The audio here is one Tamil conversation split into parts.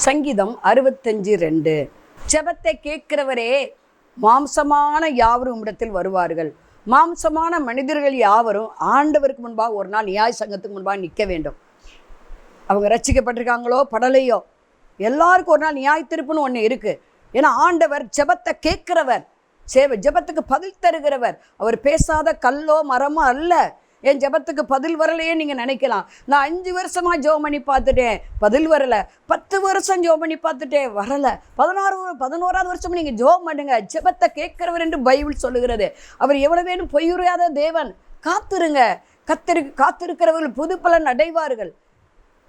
சங்கீதம் 65:2. ஜெபத்தை கேட்கிறவரே, மாம்சமான யாவரும் உம்மிடத்தில் வருவார்கள். மாம்சமான மனிதர்கள் யாவரும் ஆண்டவருக்கு முன்பாக ஒரு நாள் நியாய சங்கத்துக்கு முன்பாக நிற்க வேண்டும். அவங்க ரட்சிக்கப்பட்டிருக்காங்களோ படலையோ, எல்லாருக்கும் ஒரு நாள் நியாய தீர்ப்புன்னு ஒன்று இருக்குது. ஏன்னா ஆண்டவர் ஜெபத்தை கேட்கிறவர், ஜெபத்துக்கு பதில் தருகிறவர். அவர் பேசாத கல்லோ மரமோ அல்ல. என் ஜெபத்துக்கு பதில் வரலையே நீங்கள் நினைக்கலாம். நான் 5 வருஷமாக ஜெபம் பண்ணி பார்த்துட்டேன், பதில் வரலை. 10 வருஷம் ஜெபம் பண்ணி பார்த்துட்டேன், வரலை. 11வது வருஷம் நீங்கள் ஜெபம் பண்ணுங்க. ஜெபத்தை கேட்கிறவர் என்று பைபிள் சொல்லுகிறது. அவர் எவ்வளவு வேணும் பொய்யுறையாத தேவன். காத்திருங்க. காத்திருக்கிறவர்கள் புது பலன் அடைவார்கள்.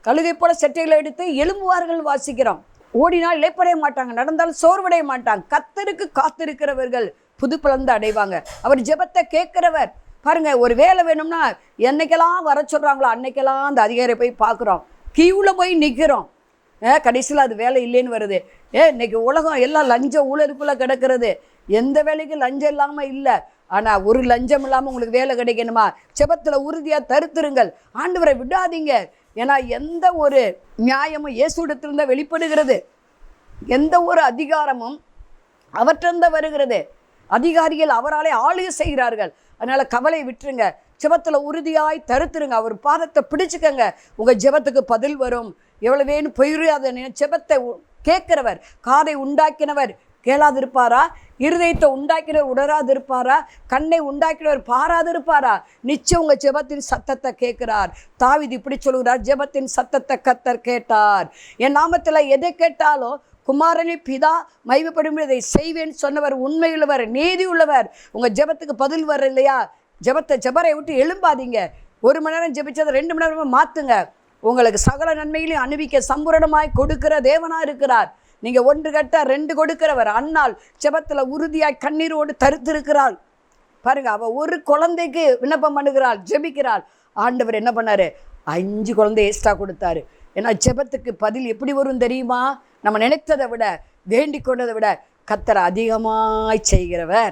கழுகை போல செட்டைகளை எடுத்து எழும்புவார்கள் வாசிக்கிறோம். ஓடினால் இளைப்படைய மாட்டாங்க, நடந்தாலும் சோர்வடைய மாட்டாங்க. கர்த்தருக்கு காத்திருக்கிறவர்கள் புது பலன் அடைவாங்க. அவர் ஜெபத்தை கேட்கிறவர். பாருங்க, ஒரு வேலை வேணும்னா என்னைக்கெல்லாம் வர சொல்கிறாங்களோ அன்னைக்கெல்லாம் அந்த அதிகாரியை போய் பார்க்குறோம், கியூவில் போய் நிற்கிறோம். கடைசியில் அது வேலை இல்லைன்னு வருது. இன்னைக்கு உலகம் எல்லாம் லஞ்சம் ஊழலுக்குள்ளே கிடக்கிறது. எந்த வேலைக்கும் லஞ்சம் இல்லாமல் இல்லை. ஆனால் ஒரு லஞ்சம் இல்லாமல் உங்களுக்கு வேலை கிடைக்கணுமா? ஜெபத்தில் உறுதியாக தருத்திருங்கள். ஆண்டவரை விடாதீங்க. ஏன்னா எந்த ஒரு நியாயமும் இயேசுவிடத்திலிருந்து வெளிப்படுகிறது. எந்த ஒரு அதிகாரமும் அவற்றிலிருந்து வருகிறது. அதிகாரிகள் அவராலே ஆளுகை செய்கிறார்கள். அதனால் கவலை விட்டுருங்க. ஜெபத்தில் உறுதியாய் தருத்துருங்க. அவர் பாதத்தை பிடிச்சிக்கங்க. உங்கள் ஜெபத்துக்கு பதில் வரும். எவ்வளோ வேணும் பொய்யாத ஜெபத்தை கேட்கிறவர். காதை உண்டாக்கினவர் கேளாதிருப்பாரா? இருதயத்தை உண்டாக்கினவர் உணராதிருப்பாரா? கண்ணை உண்டாக்கினவர் பாராதிருப்பாரா? நிச்சயம் உங்கள் ஜெபத்தின் சத்தத்தை கேட்கிறார். தாவீது இப்படி சொல்கிறார், ஜெபத்தின் சத்தத்தை கர்த்தர் கேட்டார். என் நாமத்தில் எதை கேட்டாலும் குமாரனை பிதா மகிமைப்படும் இதை செய்வேன்னு சொன்னவர் உண்மையுள்ளவர், நீதி உள்ளவர். உங்கள் ஜெபத்துக்கு பதில் வர இல்லையா? ஜெபரை விட்டு எழும்பாதீங்க. 1 மணி நேரம் ஜெபிச்சதை 2 மணி நேரமாக மாற்றுங்க. உங்களுக்கு சகல நன்மைகளையும் அனுபவிக்க சம்பூரணமாய் கொடுக்கிற தேவனாக இருக்கிறார். நீங்கள் 1 கேட்டால் 2 கொடுக்கிறவர். அன்னால் ஜெபத்தில் உறுதியாய் கண்ணீரோடு தருத்திருக்கிறாள். பாருங்க, அவள் ஒரு குழந்தைக்கு விண்ணப்பம் பண்ணுகிறாள், ஜெபிக்கிறாள். ஆண்டவர் என்ன பண்ணார்? 5 குழந்தை எக்ஸ்ட்ரா கொடுத்தாரு. ஏன்னா ஜெபத்துக்கு பதில் எப்படி வரும் தெரியுமா? நம்ம நினைத்ததை விட, வேண்டிக் கொண்டதை விட கர்த்தர் அதிகமாய் செய்கிறவர்.